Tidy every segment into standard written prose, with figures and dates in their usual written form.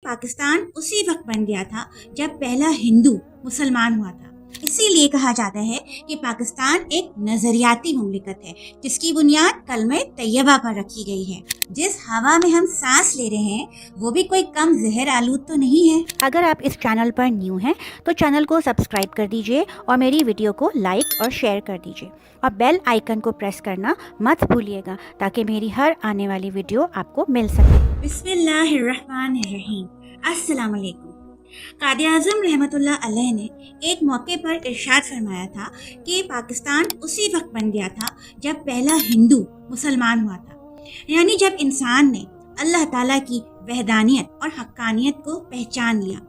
پاکستان اسی وقت بن گیا تھا جب پہلا ہندو مسلمان ہوا تھا۔ اسی لیے کہا جاتا ہے کہ پاکستان ایک نظریاتی مملکت ہے جس کی بنیاد کلمہ طیبہ پر رکھی گئی ہے۔ جس ہوا میں ہم سانس لے رہے ہیں وہ بھی کوئی کم زہر آلود تو نہیں ہے۔ اگر آپ اس چینل پر نیو ہیں تو چینل کو سبسکرائب کر دیجئے اور میری ویڈیو کو لائک اور شیئر کر دیجئے اور بیل آئیکن کو پریس کرنا مت بھولیے گا تاکہ میری ہر آنے والی ویڈیو آپ کو مل سکے۔ بسم اللہ الرحمن الرحیم۔ السلام علیکم۔ قائد اعظم رحمۃ اللہ علیہ نے ایک موقع پر ارشاد فرمایا تھا کہ پاکستان اسی وقت بن گیا تھا جب پہلا ہندو مسلمان ہوا تھا، یعنی جب انسان نے اللہ تعالیٰ کی وحدانیت اور حقانیت کو پہچان لیا،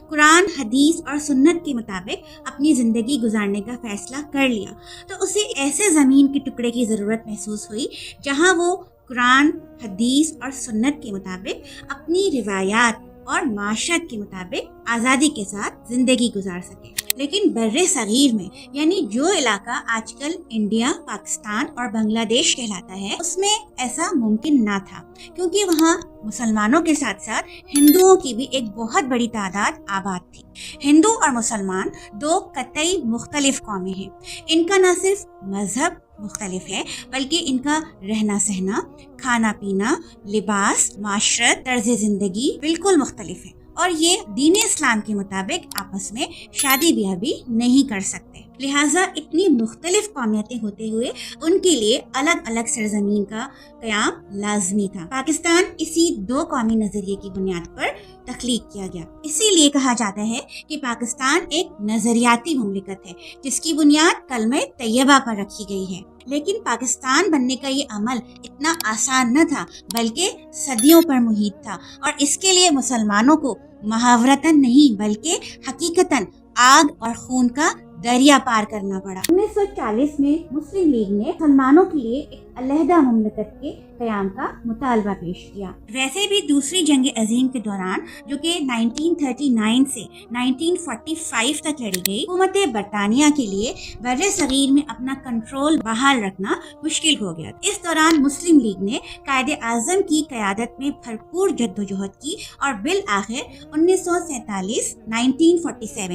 قرآن حدیث اور سنت کے مطابق اپنی زندگی گزارنے کا فیصلہ کر لیا، تو اسے ایسے زمین کے ٹکڑے کی ضرورت محسوس ہوئی جہاں وہ قرآن حدیث اور سنت کے مطابق اپنی روایات اور معاشرت کے مطابق آزادی کے ساتھ زندگی گزار سکے۔ لیکن بر صغیر میں، یعنی جو علاقہ آج کل انڈیا، پاکستان اور بنگلہ دیش کہلاتا ہے، اس میں ایسا ممکن نہ تھا، کیونکہ وہاں مسلمانوں کے ساتھ ساتھ ہندوؤں کی بھی ایک بہت بڑی تعداد آباد تھی۔ ہندو اور مسلمان دو قطعی مختلف قومیں ہیں۔ ان کا نہ صرف مذہب مختلف ہے بلکہ ان کا رہنا سہنا، کھانا پینا، لباس، معاشرت، طرز زندگی بالکل مختلف ہے، اور یہ دین اسلام کے مطابق آپس میں شادی بیاہ بھی نہیں کر سکتے۔ لہٰذا اتنی مختلف قومیتیں ہوتے ہوئے ان کے لیے الگ الگ سرزمین کا قیام لازمی تھا۔ پاکستان اسی دو قومی نظریے کی بنیاد پر تخلیق کیا گیا۔ اسی لیے کہا جاتا ہے کہ پاکستان ایک نظریاتی مملکت ہے جس کی بنیاد کلمہ طیبہ پر رکھی گئی ہے۔ لیکن پاکستان بننے کا یہ عمل اتنا آسان نہ تھا بلکہ صدیوں پر محیط تھا، اور اس کے لیے مسلمانوں کو محاورتاً نہیں بلکہ حقیقتاً آگ اور خون کا دریا پار کرنا پڑا۔ 1940 میں مسلم لیگ نے مسلمانوں کے لیے ایک علیحدہ مملکت کے قیام کا مطالبہ پیش کیا۔ ویسے بھی دوسری جنگ عظیم کے دوران، جو کہ 1939 سے 1945 تک لڑی گئی، حکومت برطانیہ کے لیے بر صغیر میں اپنا کنٹرول بحال رکھنا مشکل ہو گیا۔ اس دوران مسلم لیگ نے قائد اعظم کی قیادت میں بھرپور جدوجہد کی اور بالآخر 1947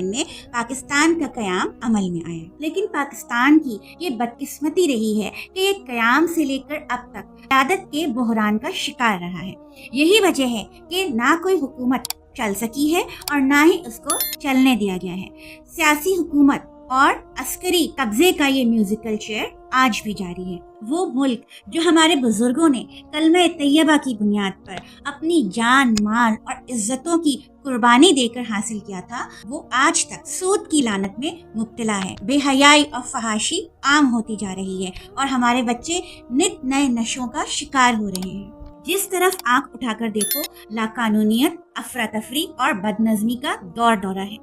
میں پاکستان کا قیام عمل میں آیا۔ لیکن پاکستان کی یہ بدقسمتی رہی ہے کہ یہ قیام سے لے کر اب تک قیادت کے بحران کا شکار رہا ہے۔ یہی وجہ ہے کہ نہ کوئی حکومت چل سکی ہے اور نہ ہی اس کو چلنے دیا گیا ہے۔ سیاسی حکومت اور عسکری قبضے کا یہ میوزیکل چیئر آج بھی جاری ہے۔ وہ ملک جو ہمارے بزرگوں نے کلمہ طیبہ کی بنیاد پر اپنی جان، مال اور عزتوں کی قربانی دے کر حاصل کیا تھا، وہ آج تک سود کی لعنت میں مبتلا ہے۔ بے حیائی اور فحاشی عام ہوتی جا رہی ہے اور ہمارے بچے نت نئے نشوں کا شکار ہو رہے ہیں۔ جس طرف آنکھ اٹھا کر دیکھو، لاقانونیت، افراتفری اور بدنظمی کا دور دورہ ہے۔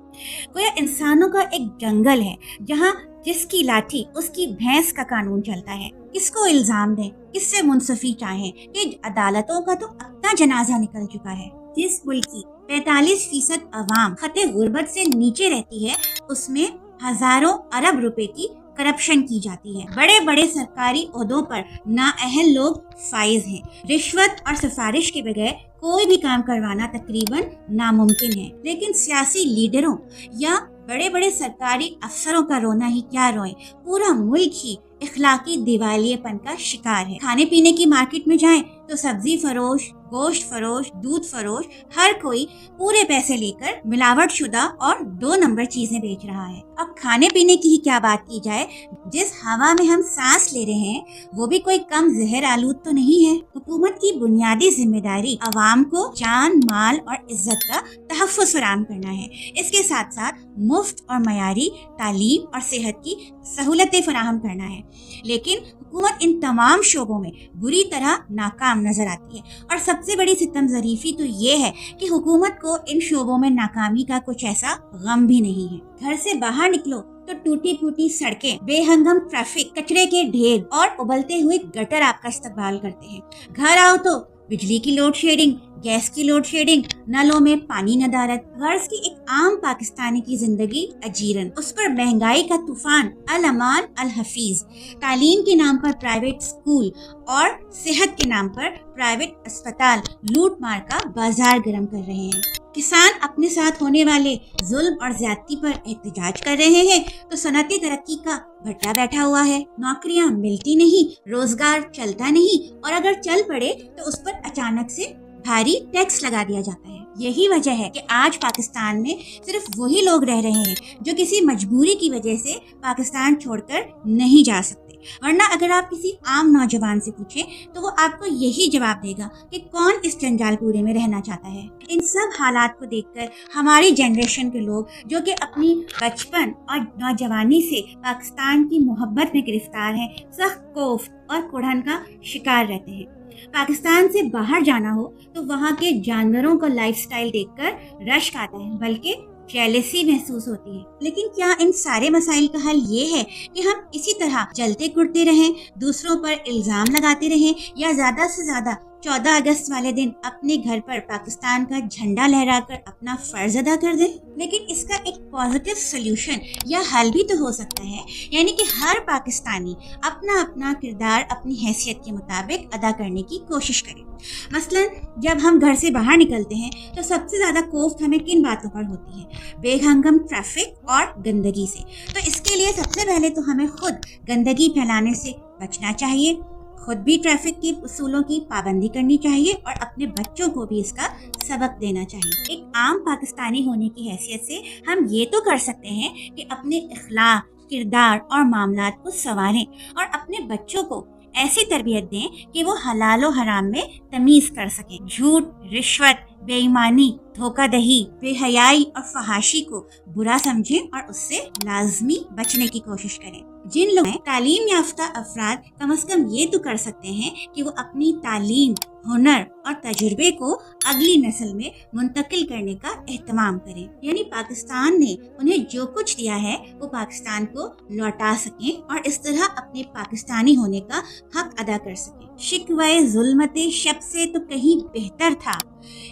گویا انسانوں کا ایک جنگل ہے جہاں جس کی لاٹھی اس کی بھینس کا قانون چلتا ہے۔ کس کو الزام دیں، کس سے منصفی چاہیں کہ عدالتوں کا تو اپنا جنازہ نکل چکا ہے۔ جس ملک کی 45% عوام خط غربت سے نیچے رہتی ہے، اس میں ہزاروں ارب روپے کی کرپشن کی جاتی ہے۔ بڑے بڑے سرکاری عہدوں پر نااہل لوگ فائز ہیں۔ رشوت اور سفارش کے بغیر کوئی بھی کام کروانا تقریباً ناممکن ہے۔ لیکن سیاسی لیڈروں یا بڑے بڑے سرکاری افسروں کا رونا ہی کیا روئیں، پورا ملک ہی اخلاقی دیوالیے پن کا شکار ہے۔ کھانے پینے کی مارکیٹ میں جائیں تو سبزی فروش، گوشت فروش، دودھ فروش، ہر کوئی پورے پیسے لے کر ملاوٹ شدہ اور 2 نمبر چیزیں بیچ رہا ہے۔ اب کھانے پینے کی ہی کیا بات کی جائے، جس ہوا میں ہم سانس لے رہے ہیں وہ بھی کوئی کم زہر آلود تو نہیں ہے۔ حکومت کی بنیادی ذمہ داری عوام کو جان، مال اور عزت کا تحفظ فراہم کرنا ہے۔ اس کے ساتھ ساتھ مفت اور معیاری تعلیم اور صحت کی سہولتیں فراہم کرنا ہے۔ لیکن حکومت ان تمام شعبوں میں بری طرح ناکام نظر آتی ہے، اور سب سے بڑی ستم ظریفی تو یہ ہے کہ حکومت کو ان شعبوں میں ناکامی کا کچھ ایسا غم بھی نہیں ہے۔ گھر سے باہر نکلو تو ٹوٹی پھوٹی سڑکیں، بے ہنگم ٹریفک، کچرے کے ڈھیر اور ابلتے ہوئے گٹر آپ کا استقبال کرتے ہیں۔ گھر آؤ تو بجلی کی لوڈ شیڈنگ، گیس کی لوڈ شیڈنگ، نلوں میں پانی ندارت، غرض کی ایک عام پاکستانی کی زندگی اجیرن، اس پر مہنگائی کا طوفان، الامان الحفیظ، تعلیم کے نام پر پرائیویٹ اسکول اور صحت کے نام پر پرائیویٹ اسپتال لوٹ مار کا بازار گرم کر رہے ہیں۔ کسان اپنے ساتھ ہونے والے ظلم اور زیادتی پر احتجاج کر رہے ہیں تو صنعتی ترقی کا بھٹا بیٹھا ہوا ہے، نوکریاں ملتی نہیں، روزگار چلتا نہیں، اور اگر چل پڑے تو اس پر اچانک سے بھاری ٹیکس لگا دیا جاتا ہے۔ یہی وجہ ہے کہ آج پاکستان میں صرف وہی لوگ رہ رہے ہیں جو کسی مجبوری کی وجہ سے پاکستان چھوڑ کر نہیں جا سکتے، ورنہ اگر آپ کسی عام نوجوان سے پوچھیں تو وہ آپ کو یہی جواب دے گا کہ کون اس جنجال پورے میں رہنا چاہتا ہے۔ ان سب حالات کو دیکھ کر ہماری جنریشن کے لوگ جو کہ اپنی بچپن اور نوجوانی سے پاکستان کی محبت میں گرفتار ہیں، سخت کوفت اور کڑھن کا شکار رہتے ہیں۔ پاکستان سے باہر جانا ہو تو وہاں کے جانوروں کا لائف سٹائل دیکھ کر رشک آتا ہے، بلکہ جیلسی محسوس ہوتی ہے۔ لیکن کیا ان سارے مسائل کا حل یہ ہے کہ ہم اسی طرح جلتے کڑتے رہیں، دوسروں پر الزام لگاتے رہیں، یا زیادہ سے زیادہ 14 اگست والے دن اپنے گھر پر پاکستان کا جھنڈا لہرا کر اپنا فرض ادا کر دیں؟ لیکن اس کا ایک پازیٹیو سلیوشن یا حل بھی تو ہو سکتا ہے، یعنی کہ ہر پاکستانی اپنا اپنا کردار اپنی حیثیت کے مطابق ادا کرنے کی کوشش کرے۔ مثلا جب ہم گھر سے باہر نکلتے ہیں تو سب سے زیادہ کوفت ہمیں کن باتوں پر ہوتی ہے؟ بے ہنگم ٹریفک اور گندگی سے۔ تو اس کے لیے سب سے پہلے تو ہمیں خود گندگی پھیلانے سے بچنا چاہیے، خود بھی ٹریفک کے اصولوں کی پابندی کرنی چاہیے، اور اپنے بچوں کو بھی اس کا سبق دینا چاہیے۔ ایک عام پاکستانی ہونے کی حیثیت سے ہم یہ تو کر سکتے ہیں کہ اپنے اخلاق، کردار اور معاملات کو سنواریں، اور اپنے بچوں کو ایسی تربیت دیں کہ وہ حلال و حرام میں تمیز کر سکیں، جھوٹ، رشوت، بے ایمانی، دھوکہ دہی، بے حیائی اور فحاشی کو برا سمجھیں اور اس سے لازمی بچنے کی کوشش کریں۔ جن لوگ تعلیم یافتہ افراد کم از کم یہ تو کر سکتے ہیں کہ وہ اپنی تعلیم، ہنر اور تجربے کو اگلی نسل میں منتقل کرنے کا اہتمام کریں، یعنی پاکستان نے انہیں جو کچھ دیا ہے وہ پاکستان کو لوٹا سکیں اور اس طرح اپنے پاکستانی ہونے کا حق ادا کر سکیں۔ شکوائے ظلمت شب سے تو کہیں بہتر تھا،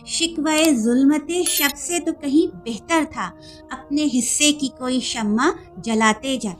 شکوائے ظلمت شب سے تو کہیں بہتر تھا، اپنے حصے کی کوئی شمع جلاتے جا